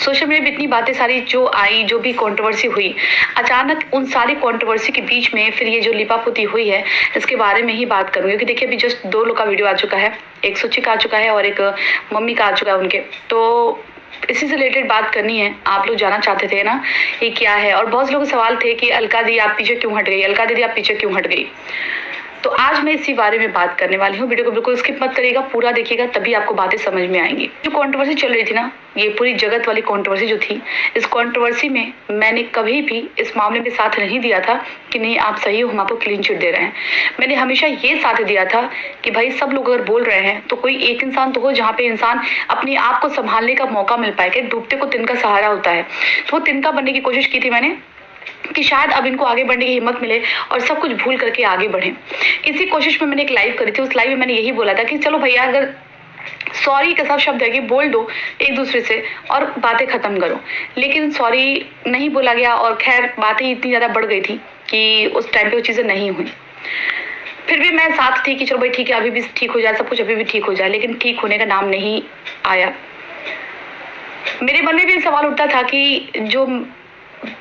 Social media पे इतनी बातें सारी जो आई, जो भी कंट्रोवर्सी हुई, अचानक उन सारी कंट्रोवर्सी के बीच में फिर ये जो लिपापोती हुई है, इसके बारे में ही बात करूँगी। क्योंकि देखिए अभी जस्ट 2 लोग का वीडियो आ चुका है, एक सुची का आ चुका है और एक मम्मी का आ चुका है उनके। तो इसी से रिलेटेड बात करनी है। आप लोग जानना चाहते थे ना ये क्या है, और बहुत लोगों के सवाल थे कि अलका दी आप पीछे क्यों हट गई, अलका दीदी आप पीछे क्यों हट गई। तो आज मैं इसी बारे में बात करने वाली हूँ। वीडियो को बिल्कुल स्किप मत करिएगा, पूरा देखिएगा, तभी आपको बातें समझ में आएंगी। जो कंट्रोवर्सी चल रही थी ना, ये पूरी जगत वाली कंट्रोवर्सी जो थी, इस कंट्रोवर्सी में मैंने कभी भी इस मामले में साथ नहीं दिया था कि नहीं आप सही हो, हम आपको क्लीन चिट दे रहे हैं। मैंने हमेशा ये साथ दिया था कि भाई सब लोग अगर बोल रहे हैं तो कोई एक इंसान तो हो जहाँ पे इंसान अपने आप को संभालने का मौका मिल पाए। कि डूबते को तिनका सहारा होता है, तो वो तिनका बनने की कोशिश की थी मैंने कि शायद अब इनको आगे बढ़ने की हिम्मत मिले और सब कुछ भूल करके आगे बढ़े। इसी कोशिश में मैंने एक लाइव करी थी। उस लाइव में मैंने यही बोला था कि चलो भैया अगर सॉरी का सब शब्द है कि बोल दो एक दूसरे से और बातें खत्म करो, लेकिन सॉरी नहीं बोला गया और खैर बातें इतनी ज़्यादा बढ़ गई थी कि उस टाइम पे वो चीज़ें नहीं हुई। फिर भी मैं साथ थी कि चलो भाई ठीक है, अभी भी ठीक हो जाए, सब कुछ अभी भी ठीक हो जाए, लेकिन ठीक होने का नाम नहीं आया। मेरे मन में भी सवाल उठता था कि जो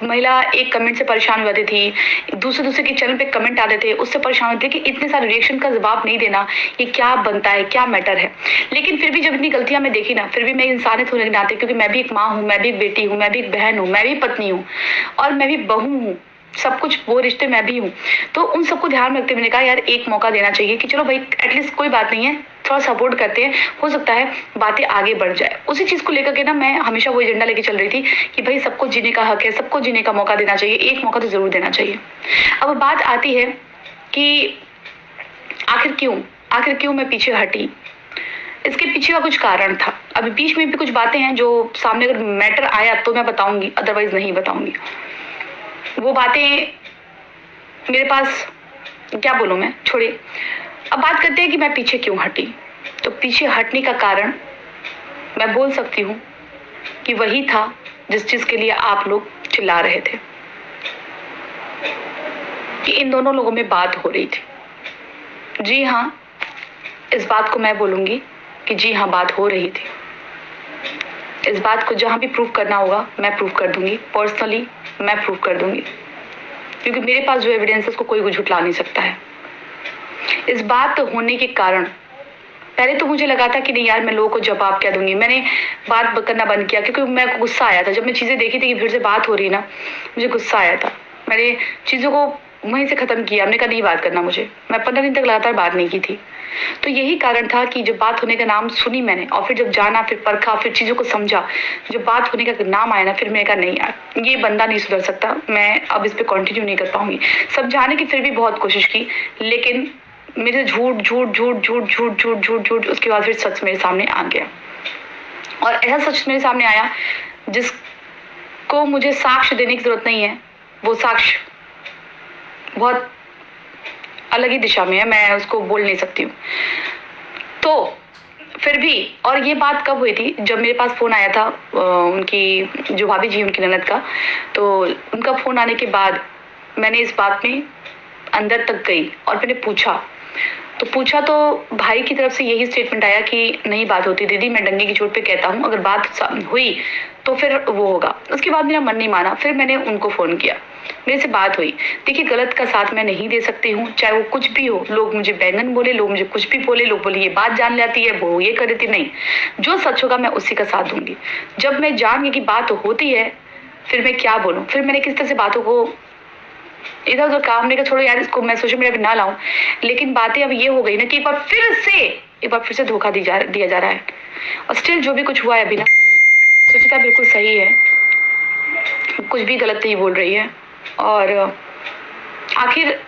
महिला एक कमेंट से परेशान हो जाती थी, दूसरे के चैनल पे कमेंट आते थे, उससे परेशान होते थे कि इतने सारे रिएक्शन का जवाब नहीं देना ये क्या बनता है, क्या मैटर है। लेकिन फिर भी जब इतनी गलतियां मैं देखी ना, फिर भी मैं इंसानियत होने के नाते, क्योंकि मैं भी एक माँ हूँ, मैं भी एक बेटी हूँ, मैं भी एक बहन हूँ, मैं भी पत्नी हूँ और मैं भी बहू हूँ, सब कुछ वो रिश्ते मैं भी हूँ। तो उन सबको ध्यान में रखते मैंने कहा यार एक मौका देना चाहिए कि चलो भाई एटलीस्ट कोई बात नहीं है, थोड़ा सपोर्ट करते हैं, हो सकता है बातें आगे बढ़ जाए। उसी चीज़ को लेकर के ना मैं हमेशा वो एजेंडा लेके चल रही थी कि भाई सबको जीने का हक है, सबको जीने का मौका देना चाहिए, एक मौका तो ज़रूर देना चाहिए। अब बात आती है कि आखिर क्यों मैं पीछे हटी। इसके पीछे का कुछ कारण था। अभी बीच में भी कुछ बातें हैं जो सामने अगर मैटर आया तो मैं बताऊंगी, अदरवाइज नहीं बताऊंगी। वो बातें मेरे पास क्या बोलूँ मैं, छोड़िए। अब बात करते हैं कि मैं पीछे क्यों हटी। तो पीछे हटने का कारण मैं बोल सकती हूँ कि वही था जिस चीज़ के लिए आप लोग चिल्ला रहे थे कि इन दोनों लोगों में बात हो रही थी। जी हाँ, इस बात को मैं बोलूँगी कि जी हाँ बात हो रही थी। इस बात को जहाँ भी प्रूव करना होगा मैं प्रूव कर दूंगी, पर्सनली मैं प्रूव कर दूंगी, क्योंकि मेरे पास जो एविडेंस है उसको कोई झुठला नहीं सकता है। इस बात होने के कारण पहले तो मुझे लगा था कि नहीं यार मैं लोगों को जवाब क्या दूंगी, मैंने बात करना बंद किया क्योंकि मेरे को गुस्सा आया था। जब मैं चीज़ें देखी थी कि फिर से बात हो रही ना, मुझे गुस्सा आया था। मैंने चीज़ों को वहीं से ख़त्म किया। हमने कहा नहीं बात करना मुझे। मैं 15 दिन तक लगातार बात नहीं की थी। तो यही कारण था कि जब बात होने का नाम सुनी मैंने और फिर जब जाना, फिर परखा, फिर चीज़ों को समझा, जब बात होने का नाम आया ना, फिर मैंने कहा नहीं यार ये बंदा नहीं सुधर सकता, मैं अब इस पर कंटिन्यू नहीं कर पाऊंगी। समझाने की फिर भी बहुत कोशिश की, लेकिन मेरे झूठ उसके बाद फिर सच मेरे सामने आ गया। और ऐसा सच मेरे सामने आया जिसको मुझे साक्ष्य देने की जरूरत नहीं है। वो साक्ष्य बहुत अलग ही दिशा में है, मैं उसको बोल नहीं सकती हूँ। तो फिर भी, और ये बात कब हुई थी, जब मेरे पास फ़ोन आया था उनकी जो भाभी जी उनकी ननद का, तो उनका फ़ोन आने के बाद मैंने इस बात में अंदर तक गई और मैंने पूछा तो भाई की तरफ से यही स्टेटमेंट आया कि नहीं बात होती दीदी, मैं डंगे की चोट पे कहता हूँ, अगर बात हुई तो फिर वो होगा। उसके बाद मेरा मन नहीं माना, फिर मैंने उनको फ़ोन किया, मेरे से बात हुई। देखिए गलत का साथ मैं नहीं दे सकती हूँ, चाहे वो कुछ भी हो। लोग मुझे बैंगन बोले, लोग मुझे कुछ भी बोले, लोग बोले ये बात जान लेती है, वो ये कर देती, नहीं, जो सच होगा मैं उसी का साथ दूंगी। जब मैं जान गई कि बात होती है, फिर मैं क्या बोलूँ, फिर मैंने किस तरह से बातों को इधर उधर काम नहीं कर, छोड़ो यार इसको मैं सोशल मीडिया पे ना लाऊं। लेकिन बातें अब ये हो गई ना कि एक बार फिर से धोखा दिया जा रहा है। और स्टिल जो भी कुछ हुआ है अभी ना, सुचिता बिल्कुल सही है, कुछ भी गलत नहीं बोल रही है। और आखिर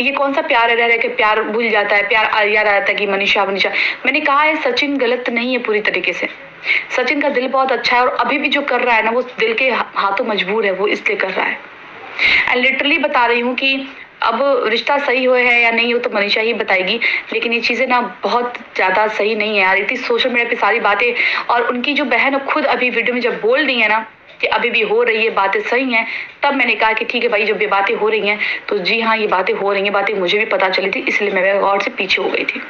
ये कौन सा प्यार रह कि प्यार भूल जाता है, प्यार याद आ जाता है कि मनीषा। मैंने कहा है सचिन गलत नहीं है पूरी तरीके से, सचिन का दिल बहुत अच्छा है और अभी भी जो कर रहा है ना वो दिल के हाथों मजबूर है, वो इसलिए कर रहा है। एंड लिटरली बता रही हूँ कि अब रिश्ता सही हुआ है या नहीं हो तो मनीषा ही बताएगी, लेकिन ये चीज़ें ना बहुत ज़्यादा सही नहीं है यार। इतनी सोशल मीडिया पे सारी बातें, और उनकी जो बहन खुद अभी वीडियो में जब बोल रही है ना कि अभी भी हो रही है, बातें सही हैं, तब मैंने कहा कि ठीक है भाई जब ये बातें हो रही हैं तो जी हाँ ये बातें हो रही हैं, बातें मुझे भी पता चली थी, इसलिए मैं और से पीछे हो गई थी।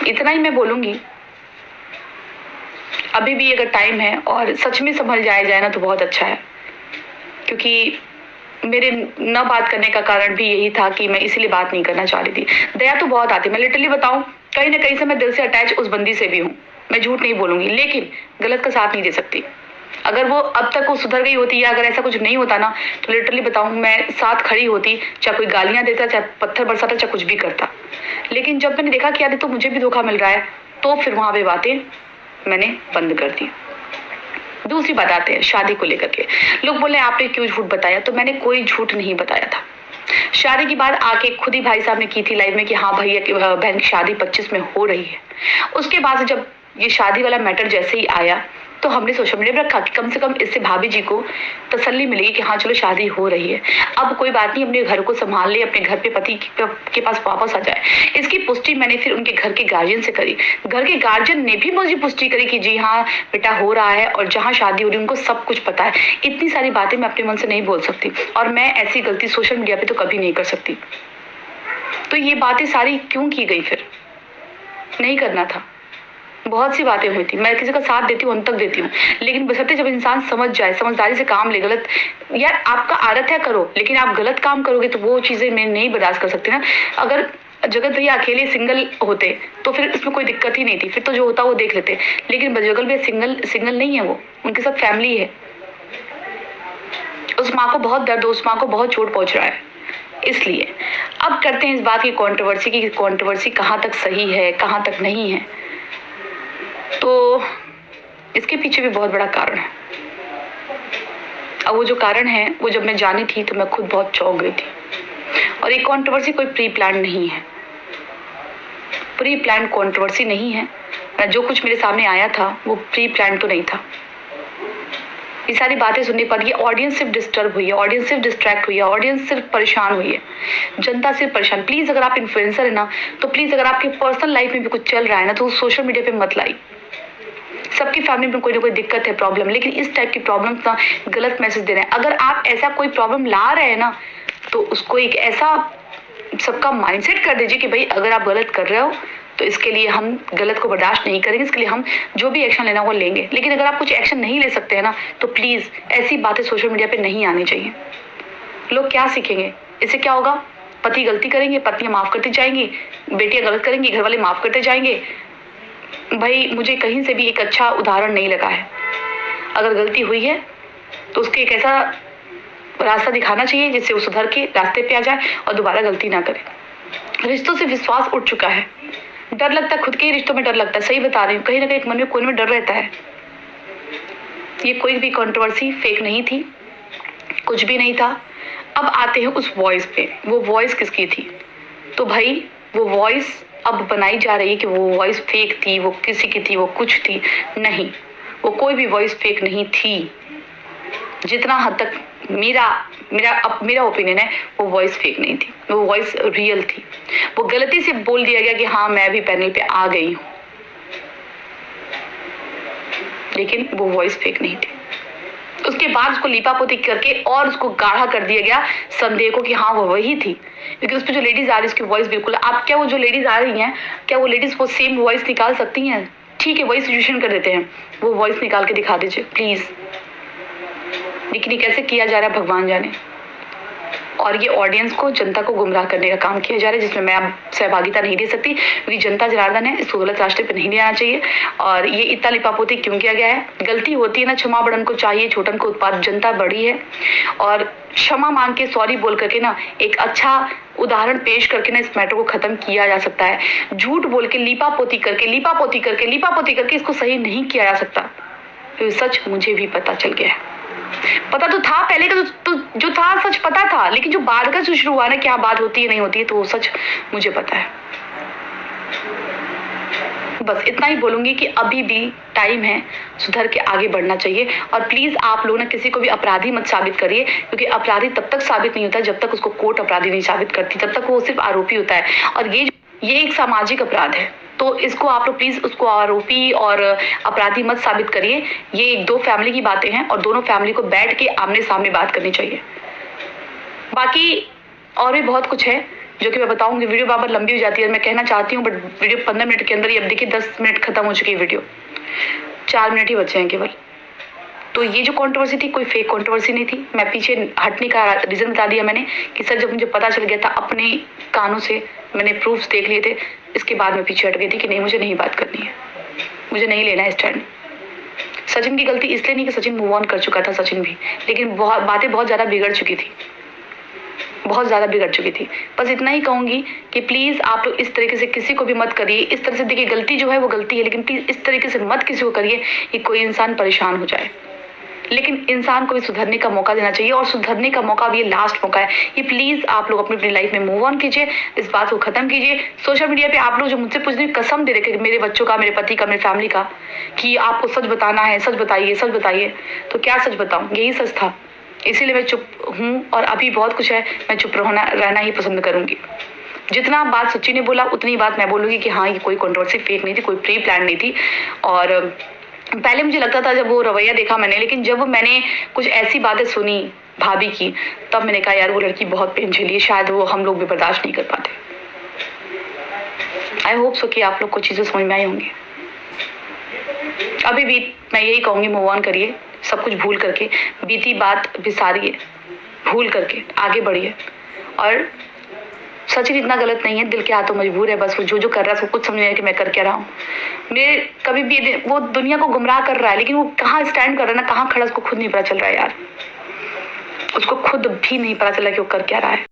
इतना ही मैं बोलूंगी। अभी भी अगर टाइम है और सच में संभल जाए ना तो बहुत अच्छा है, क्योंकि मेरे न बात करने का कारण भी यही था कि मैं इसीलिए बात नहीं करना चाह रही थी। दया तो बहुत आती, मैं लिटरली बताऊं, कहीं ना कहीं से मैं दिल से अटैच उस बंदी से भी हूँ, मैं झूठ नहीं बोलूंगी, लेकिन गलत का साथ नहीं दे सकती। अगर वो अब तक वो सुधर गई होती या अगर ऐसा कुछ नहीं होता ना तो लिटरली बताऊं मैं साथ खड़ी होती, चाहे कोई गालियां देता, चाहे पत्थर बरसाता, चाहे कुछ भी करता। लेकिन जब मैंने देखा कि यार तो मुझे भी धोखा मिल रहा है, तो फिर वहां पे बातें मैंने बंद कर दी। दूसरी बात आते हैं शादी को लेकर के। लोग बोले आपने क्यों झूठ बताया, तो मैंने कोई झूठ नहीं बताया था। शादी की बात आके खुद ही भाई साहब ने की थी लाइव में कि हाँ भैया की बहन की शादी 25 में हो रही है। उसके बाद जब ये शादी वाला मैटर जैसे ही आया तो हमने सोशल मीडिया पर रखा कि कम से कम इससे भाभी जी को तसल्ली मिलेगी कि हाँ चलो शादी हो रही है, अब कोई बात नहीं, अपने घर को संभाल ले, अपने घर पे पति के पास वापस आ जाए। इसकी पुष्टि मैंने फिर उनके घर के गार्जियन से करी। घर के गार्जियन ने भी मुझे पुष्टि करी कि जी हाँ बेटा हो रहा है और जहाँ शादी हो रही है उनको सब कुछ पता है। इतनी सारी बातें मैं अपने मन से नहीं बोल सकती और मैं ऐसी गलती सोशल मीडिया पे तो कभी नहीं कर सकती। तो ये बातें सारी क्यों की गई, फिर नहीं करना था। बहुत सी बातें हुई थी, मैं किसी का साथ देती हूँ, अंत तक देती हूँ, लेकिन बशर्ते जब इंसान समझ जाए, समझदारी से काम ले। गलत यार आपका आदत है करो, लेकिन आप गलत काम करोगे तो वो चीजें मैं नहीं बर्दाश्त कर सकती ना। अगर जगत भैया अकेले सिंगल होते तो फिर इसमें कोई दिक्कत ही नहीं थी, फिर तो जो होता वो देख लेते। लेकिन जगत भैया सिंगल नहीं है, वो उनके साथ फैमिली है। उस माँ को बहुत दर्द, उस माँ को बहुत चोट पहुंच रहा है। इसलिए अब करते हैं इस बात की कंट्रोवर्सी की कंट्रोवर्सी कहाँ तक सही है कहाँ तक नहीं है। तो इसके पीछे भी बहुत बड़ा कारण है। अब वो जो कारण है वो जब मैं जानी थी तो मैं खुद बहुत चौंक गई थी। और ये कंट्रोवर्सी कोई प्री प्लान नहीं है, प्री प्लान कंट्रोवर्सी नहीं है। जो कुछ मेरे सामने आया था वो प्री प्लान तो नहीं था। ये सारी बातें सुनने पर ये ऑडियंस सिर्फ डिस्टर्ब हुई है, ऑडियंस सिर्फ डिस्ट्रैक्ट हुई है, ऑडियंस सिर्फ परेशान हुई है, जनता सिर्फ परेशान। प्लीज अगर आप इन्फ्लुएंसर है ना तो प्लीज अगर आपकी पर्सनल लाइफ में भी कुछ चल रहा है ना तो सोशल मीडिया पे मत लाई। सबकी फैमिली में कोई ना कोई दिक्कत है, प्रॉब्लम, लेकिन इस टाइप की प्रॉब्लम ना गलत मैसेज दे रहे हैं। अगर आप ऐसा कोई प्रॉब्लम ला रहे हैं ना तो उसको एक ऐसा सबका माइंडसेट कर दीजिए कि भाई अगर आप गलत कर रहे हो तो इसके लिए हम गलत को बर्दाश्त नहीं करेंगे, इसके लिए हम जो भी एक्शन लेना वो लेंगे। लेकिन अगर आप कुछ एक्शन नहीं ले सकते हैं ना तो प्लीज ऐसी बातें सोशल मीडिया पे नहीं आनी चाहिए। लोग क्या सीखेंगे इससे? क्या होगा? पति गलती करेंगे, पत्नियां माफ करती जाएंगी, बेटियां गलत करेंगी, घर वाले माफ करते जाएंगे। भाई मुझे कहीं से भी एक अच्छा उदाहरण नहीं लगा है। अगर गलती हुई है तो उसके एक ऐसा रास्ता दिखाना चाहिए जिससे वो सुधर के रास्ते पे आ जाए और दोबारा गलती ना करे। रिश्तों से विश्वास उठ चुका है, डर लगता है, खुद के ही रिश्तों में डर लगता है। सही बता रही हूँ, कहीं ना कहीं एक मन में कोने में डर रहता है। ये कोई भी कंट्रोवर्सी फेक नहीं थी, कुछ भी नहीं था। अब आते हैं उस वॉइस पे। वो वॉइस किसकी थी? तो भाई वो वॉइस अब बनाई जा रही है कि वो वॉइस फेक थी, वो किसी की थी, वो कुछ थी। नहीं, वो कोई भी वॉइस फेक नहीं थी। जितना हद तक मेरा ओपिनियन है वो वॉइस फेक नहीं थी, वो वॉइस रियल थी। वो गलती से बोल दिया गया कि हाँ मैं भी पैनल पे आ गई हूँ, लेकिन वो वॉइस फेक नहीं थी। उसके बाद उसको लीपापोती करके और उसको गाढ़ा कर दिया गया संदेह को कि हाँ वो वही थी, क्योंकि उस पर जो लेडीज आ रही है उसकी वॉइस बिल्कुल। आप क्या वो जो लेडीज आ रही हैं क्या वो लेडीज वो सेम वॉइस निकाल सकती हैं? ठीक है वही सिचुएशन कर देते हैं, वो वॉइस निकाल के दिखा दीजिए प्लीज। लेकिन ये कैसे किया जा रहा है भगवान जाने। और ये ऑडियंस को, जनता को गुमराह करने का काम किया जा रहा है, जिसमें मैं अब सहभागिता नहीं दे सकती क्योंकि जनता जनार्दन है, इसको गलत रास्ते पे नहीं ले आना चाहिए। और ये इतना लिपापोती क्यों किया गया है? गलती होती है ना, क्षमा बड़न को चाहिए, छोटन को उत्पाद। जनता बड़ी है और क्षमा मांग के, सॉरी बोल करके ना एक अच्छा उदाहरण पेश करके ना इस मैटर को खत्म किया जा सकता है। झूठ बोल के, लीपापोती करके इसको सही नहीं किया जा सकता। तो सच मुझे भी पता चल गया है। पता तो था पहले का, तो जो था सच पता था, लेकिन जो बाद का जो शुरू हुआ ना क्या बात होती है नहीं होती है, तो वो सच मुझे पता है। बस इतना ही बोलूंगी कि अभी भी टाइम है, सुधर के आगे बढ़ना चाहिए। और प्लीज आप लोग ना किसी को भी अपराधी मत साबित करिए, क्योंकि अपराधी तब तक साबित नहीं होता जब तक उसको कोर्ट अपराधी नहीं साबित करती, तब तक वो सिर्फ आरोपी होता है। और ये एक सामाजिक अपराध है, तो इसको आप लोग प्लीज उसको आरोपी और अपराधी मत साबित करिए। ये एक दो फैमिली की बातें हैं और दोनों फैमिली को बैठ के आमने सामने बात करनी चाहिए। बाकी और भी बहुत कुछ है, जो कि मैं बताऊंगी। वीडियो बार लंबी हो जाती है, मैं कहना चाहती हूँ, बट वीडियो 15 मिनट के अंदर ही, अब देखिए 10 मिनट खत्म हो चुकी है वीडियो, 4 मिनट ही बचे हैं केवल। तो ये जो कंट्रोवर्सी थी कोई फेक कंट्रोवर्सी नहीं थी। मैं पीछे हटने का रीज़न बता दिया मैंने कि सर जब मुझे पता चल गया था, अपने कानों से मैंने प्रूफ्स देख लिए थे, इसके बाद मैं पीछे हट गई थी कि नहीं, मुझे नहीं बात करनी है, मुझे नहीं लेना है स्टैंड। सचिन की गलती इसलिए नहीं कि सचिन मूव ऑन कर चुका था, सचिन भी, लेकिन बातें बहुत ज़्यादा बिगड़ चुकी थी, बहुत ज़्यादा बिगड़ चुकी थी। बस इतना ही कहूँगी कि प्लीज़ आप लोग इस तरीके से किसी को भी मत करिए। इस तरह से देखिए, गलती जो है वो गलती है, लेकिन प्लीज़ इस तरीके से मत किसी को करिए कि कोई इंसान परेशान हो जाए। लेकिन इंसान को भी सुधरने का मौका देना चाहिए, और सुधरने का मौका भी ये लास्ट मौका है। ये प्लीज़ आप लोग अपनी लाइफ में मूव ऑन कीजिए, इस बात को ख़त्म कीजिए। सोशल मीडिया पे आप लोग जो मुझसे पूछ रहे, कसम दे रखे मेरे बच्चों का, मेरे पति का, मेरे फैमिली का, कि आपको सच बताना है, सच बताइए, सच बताइए। तो क्या सच बताऊँ, यही सच था, इसीलिए मैं चुप हूँ। और अभी बहुत कुछ है, मैं चुप रहना ही पसंद करूँगी। जितना बात सच्ची ने बोला उतनी बात मैं बोलूँगी कि हाँ, ये कोई कंट्रोवर्सी फेक नहीं थी, कोई प्री प्लान नहीं थी। और पहले मुझे लगता था जब वो रवैया देखा मैंने, लेकिन जब मैंने कुछ ऐसी बातें सुनी भाभी की, तब मैंने कहा यार वो लड़की बहुत पेन झेली है, शायद वो हम लोग भी बर्दाश्त नहीं कर पाते। आई होप सो कि आप लोग को चीज़ें समझ में आई होंगी। अभी भी मैं यही कहूँगी, मूव ऑन करिए, सब कुछ भूल करके, बीती बात बिसारिए, भूल करके आगे बढ़िए। और सचिन इतना गलत नहीं है, दिल के हाथों मजबूर है, बस वो जो कर रहा है उसको कुछ समझ नहीं है कि मैं कर क्या रहा हूँ। मेरे कभी भी वो दुनिया को गुमराह कर रहा है, लेकिन वो कहाँ स्टैंड कर रहा है ना, कहाँ खड़ा, उसको खुद नहीं पता चल रहा है यार, उसको खुद भी नहीं पता चल रहा कि वो कर क्या रहा है।